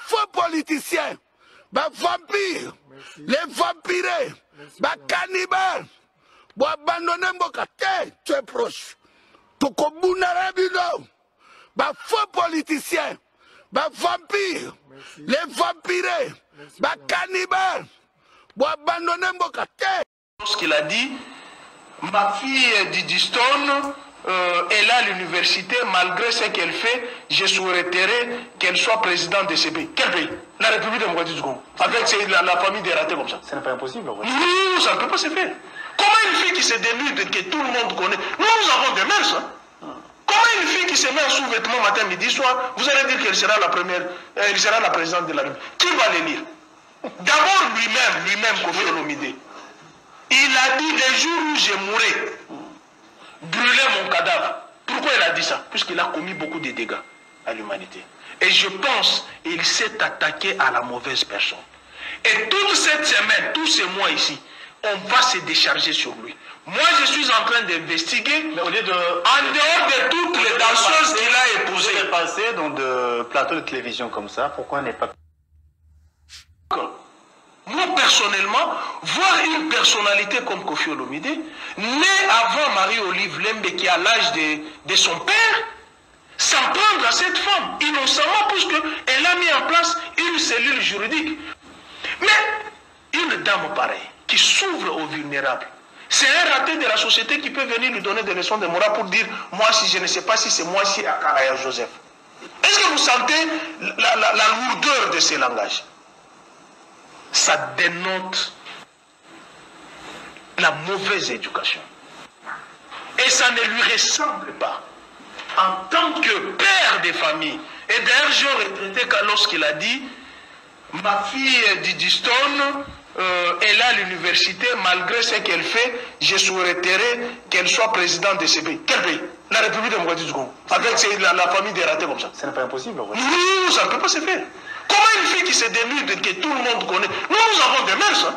Faux politiciens, vampires, les vampirés, cannibales, abandonner Mboka, tu es proche. Faux politiciens, vampires, les vampirés, cannibales, abandonner Mboka. Lorsqu'il a dit, ma fille Didi Stone, elle a l'université, malgré ce qu'elle fait, je souhaiterais qu'elle soit présidente de ce pays. Quel pays? La République démocratique du Congo. Avec la famille des ratés comme ça. Ce n'est pas impossible. Non, ça ne peut pas se faire. Comment une fille qui se dénude, que tout le monde connaît, nous avons des mœurs. Hein? Comment une fille qui se met en sous-vêtements matin, midi, soir, vous allez dire qu'elle sera la première, elle sera la présidente de la République. Qui va les lire? D'abord lui-même, Kofi Olomide. Il a dit, les jours où je mourrai, brûler mon cadavre. Pourquoi il a dit ça? Puisqu'il a commis beaucoup de dégâts à l'humanité. Et je pense qu'il s'est attaqué à la mauvaise personne. Et toute cette semaine, tous ces mois ici, on va se décharger sur lui. Moi, je suis en train d'investiguer, mais au lieu de... en dehors de toutes les danseuses qu'il a épousées. Vous êtes passé dans de plateaux de télévision comme ça, pourquoi n'est pas... Moi, personnellement, voir une personnalité comme Kofi Olomide, né avant Marie-Olive Lembe, qui a l'âge de son père, s'en prendre à cette femme, innocemment, puisqu'elle a mis en place une cellule juridique. Mais une dame pareille, qui s'ouvre aux vulnérables, c'est un raté de la société qui peut venir lui donner des leçons de morale pour dire, moi, si je ne sais pas si c'est moi, si Akaraya Joseph. Est-ce que vous sentez la lourdeur de ces langages? Ça dénote la mauvaise éducation. Et ça ne lui ressemble pas. En tant que père de famille, et d'ailleurs j'ai regretté lorsqu'il a dit, ma fille Didi Stone, elle a l'université, malgré ce qu'elle fait, je souhaiterais qu'elle soit présidente de ce pays. Quel pays? La République démocratique du Congo. Avec la famille des ratés comme ça. Ce n'est pas impossible. Non, ça ne peut pas se faire. Comment une fille qui se dénude, que tout le monde connaît, nous avons des mœurs. Hein?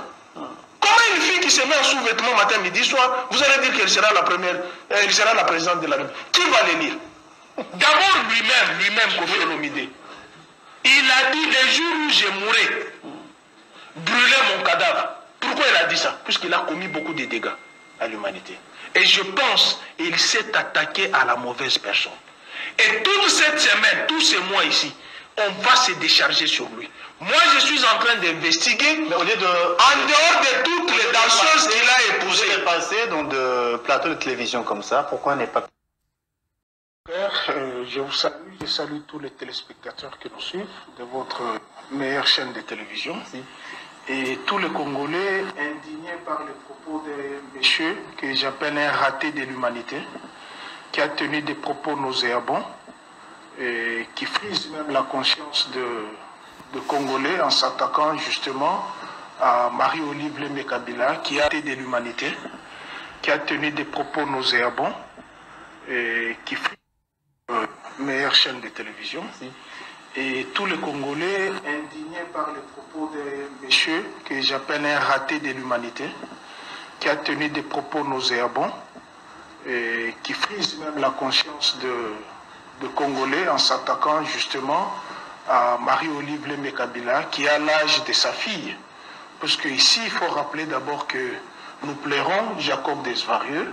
Comment une fille qui se met en sous-vêtements matin, midi, soir, vous allez dire qu'elle sera la première, elle sera la présidente de la République. Qui va les lire? D'abord lui-même, Kofi Olomide. Il a dit, les jours où je mourrai, brûler mon cadavre. Pourquoi il a dit ça? Puisqu'il a commis beaucoup de dégâts à l'humanité. Et je pense qu'il s'est attaqué à la mauvaise personne. Et toute cette semaine, tous ces mois ici, on va se décharger sur lui. Moi, je suis en train d'investiguer, mais au lieu de... en dehors de toutes les danseuses qu'il a épousées. Vous êtes passé dans de plateaux de télévision comme ça, pourquoi n'est pas... Je vous salue, je salue tous les téléspectateurs qui nous suivent de votre meilleure chaîne de télévision. Merci. Et tous les Congolais indignés par les propos de monsieur que j'appelle un raté de l'humanité, qui a tenu des propos nauséabonds, et qui frise même la conscience de Congolais en s'attaquant justement à Marie-Olive Lembe Kabila, qui a été de l'humanité, qui a tenu des propos nauséabonds, et qui frise la meilleure chaîne de télévision. Merci. Et tous les Congolais indignés par les propos de monsieur que j'appelle un raté de l'humanité, qui a tenu des propos nauséabonds, et qui frise même la conscience de Congolais en s'attaquant justement à Marie-Olive Lembe Kabila, qui a l'âge de sa fille. Parce que ici, il faut rappeler d'abord que nous plairons Jacob Desvarieux,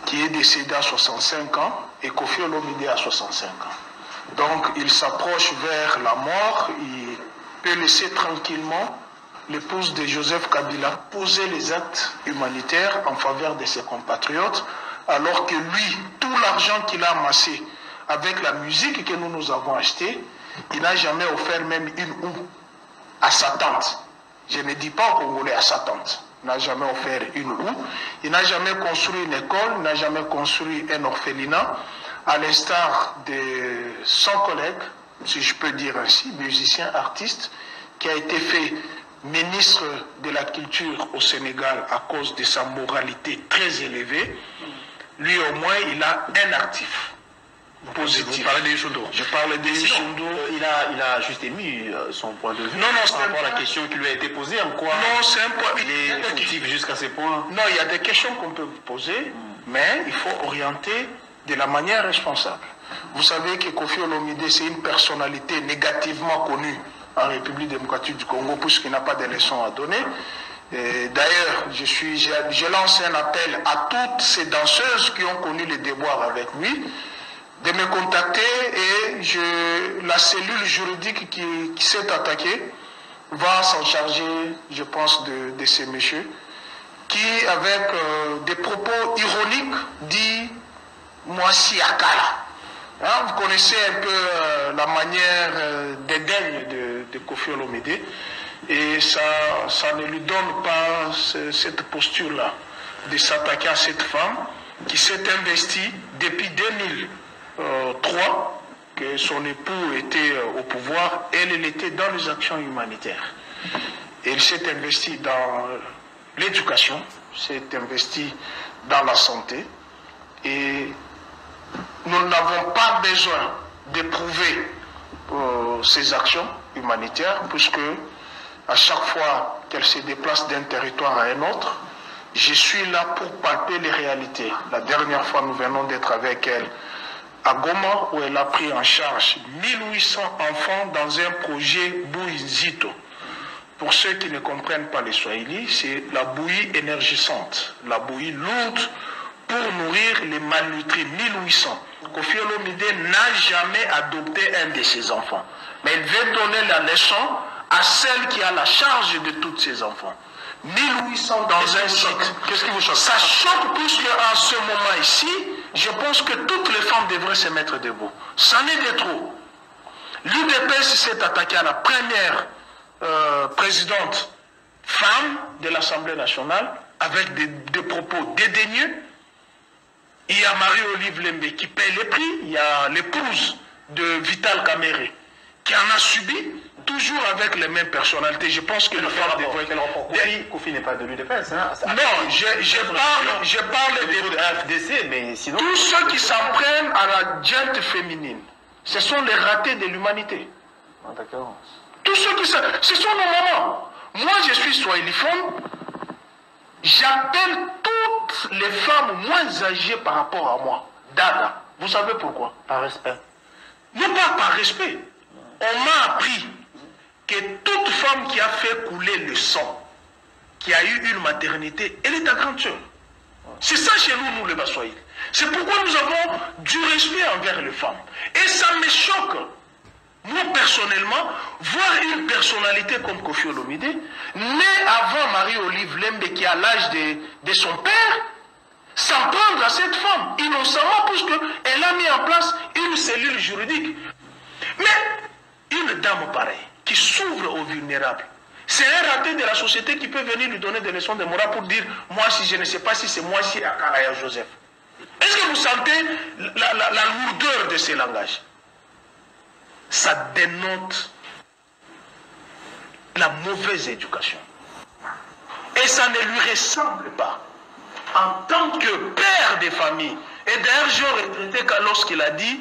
qui est décédé à 65 ans, et Kofi Olomide à 65 ans. Donc, il s'approche vers la mort, il peut laisser tranquillement l'épouse de Joseph Kabila poser les actes humanitaires en faveur de ses compatriotes, alors que lui, tout l'argent qu'il a amassé avec la musique que nous avons achetée, il n'a jamais offert même une houe à sa tante. Je ne dis pas au Congolais à sa tante. Il n'a jamais offert une houe. Il n'a jamais construit une école, il n'a jamais construit un orphelinat, à l'instar de son collègue, si je peux dire ainsi, musicien, artiste, qui a été fait ministre de la Culture au Sénégal à cause de sa moralité très élevée. Lui, au moins, il a un actif positif. Vous parlez des Chondo. Je parle des Chondo. Il a juste émis son point de vue. Non, c'est par rapport à la question qui lui a été posée. En quoi non, c'est un point. Il est fautif jusqu'à ce point. Non, il y a des questions qu'on peut vous poser, mais il faut orienter de la manière responsable. Vous savez que Kofi Olomide, c'est une personnalité négativement connue en République démocratique du Congo, puisqu'il n'a pas de leçons à donner. D'ailleurs, je lance un appel à toutes ces danseuses qui ont connu les déboires avec lui, de me contacter, et la cellule juridique qui s'est attaquée va s'en charger, je pense, de ces messieurs, qui, avec des propos ironiques, dit « Moisi Akala ». Hein, vous connaissez un peu la manière dédaigne de Kofi Olomide, et ça ne lui donne pas cette posture-là de s'attaquer à cette femme qui s'est investie depuis 2003, que son époux était au pouvoir, elle était dans les actions humanitaires. Elle s'est investie dans l'éducation, s'est investie dans la santé, et nous n'avons pas besoin d'éprouver ces actions humanitaires, puisque à chaque fois qu'elle se déplace d'un territoire à un autre, je suis là pour palper les réalités. La dernière fois, nous venons d'être avec elle à Goma, où elle a pris en charge 1800 enfants dans un projet Bouizito. Pour ceux qui ne comprennent pas les Swahili, c'est la bouillie énergisante, la bouillie lourde pour nourrir les malnutris, 1800. Kofi Olomide n'a jamais adopté un de ses enfants, mais il veut donner la leçon à celle qui a la charge de tous ses enfants. 1800 dans un site. Qu'est-ce qui vous choque? Ça choque plus qu'en ce moment ici, je pense que toutes les femmes devraient se mettre debout. Ça n'est de trop. L'UDPS s'est attaqué à la première présidente femme de l'Assemblée nationale avec des propos dédaigneux. Il y a Marie-Olive Lembe qui paye les prix. Il y a l'épouse de Vital Kamere qui en a subi, toujours avec les mêmes personnalités. Je pense que le femmes devraient... Kofi n'est pas de l'UDPS. Hein? Non, je parle de FDC, mais sinon... Tous ceux qui s'en prennent à la gente féminine, ce sont les ratés de l'humanité. Ah, d'accord. Tous ceux qui... Ce sont nos mamans. Moi, je suis swahiliphone. J'appelle toutes les femmes moins âgées par rapport à moi Dada. Vous savez pourquoi? Par respect. Non pas par respect. On m'a appris que toute femme qui a fait couler le sang, qui a eu une maternité, elle est ta grande sœur. C'est ça chez nous, les Baswahili. C'est pourquoi nous avons du respect envers les femmes. Et ça me choque, moi personnellement, voir une personnalité comme Kofi Olomide, née avant Marie-Olive Lembe, qui a l'âge de son père, s'en prendre à cette femme, innocemment, puisqu'elle a mis en place une cellule juridique. Mais une dame pareille, qui s'ouvre aux vulnérables, c'est un raté de la société qui peut venir lui donner des leçons de morale pour dire, moi si je ne sais pas si c'est moi si Akaraya Joseph. Est-ce que vous sentez la lourdeur de ces langages? Ça dénote la mauvaise éducation. Et ça ne lui ressemble pas. En tant que père de famille, et d'ailleurs j'ai regretté lorsqu'il a dit,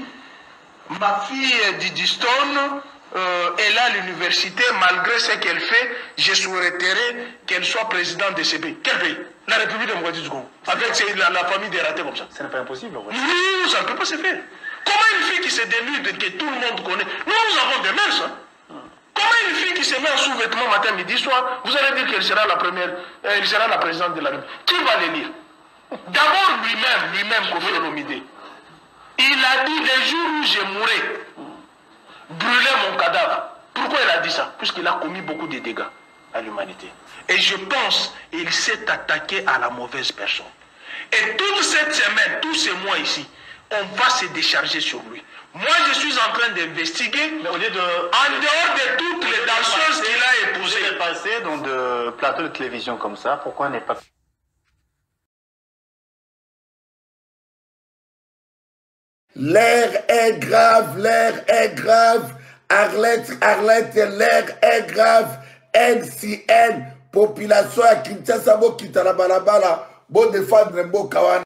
ma fille Didi Stone, elle a l'université, malgré ce qu'elle fait, je souhaiterais qu'elle soit présidente de ce pays. Quel pays? La République démocratique du Congo. Avec la famille des ratés comme ça. Ce n'est pas impossible. Ouais. Oui, ça ne peut pas se faire. Comment une fille qui se dénude, que tout le monde connaît? Nous avons des mœurs. Hein? Comment une fille qui se met en sous-vêtements matin, midi, soir, vous allez dire qu'elle sera la première, elle sera la présidente de la République? Qui va les lire? D'abord lui-même, Kofi Olomide. Il a dit, les jours où je mourrai, brûler mon cadavre. Pourquoi il a dit ça? Puisqu'il a commis beaucoup de dégâts à l'humanité. Et je pense qu'il s'est attaqué à la mauvaise personne. Et toute cette semaine, tous ces mois ici, on va se décharger sur lui. Moi, je suis en train d'investiguer, en dehors de toutes les danseuses qu'il a épousées. Vous êtes passé dans de plateaux de télévision comme ça, pourquoi n'est pas... L'air est grave, l'air est grave. Arlette, l'air est grave. NCN, population à Kinshasa, bo kitana balabala, bo défendre bo kawana.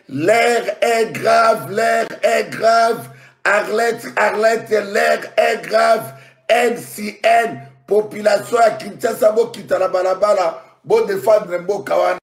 L'air est grave, l'air est grave. Arlette, l'air est grave. NCN, population à Kinshasa, bo kitana balabala, bo défendre bo kawana.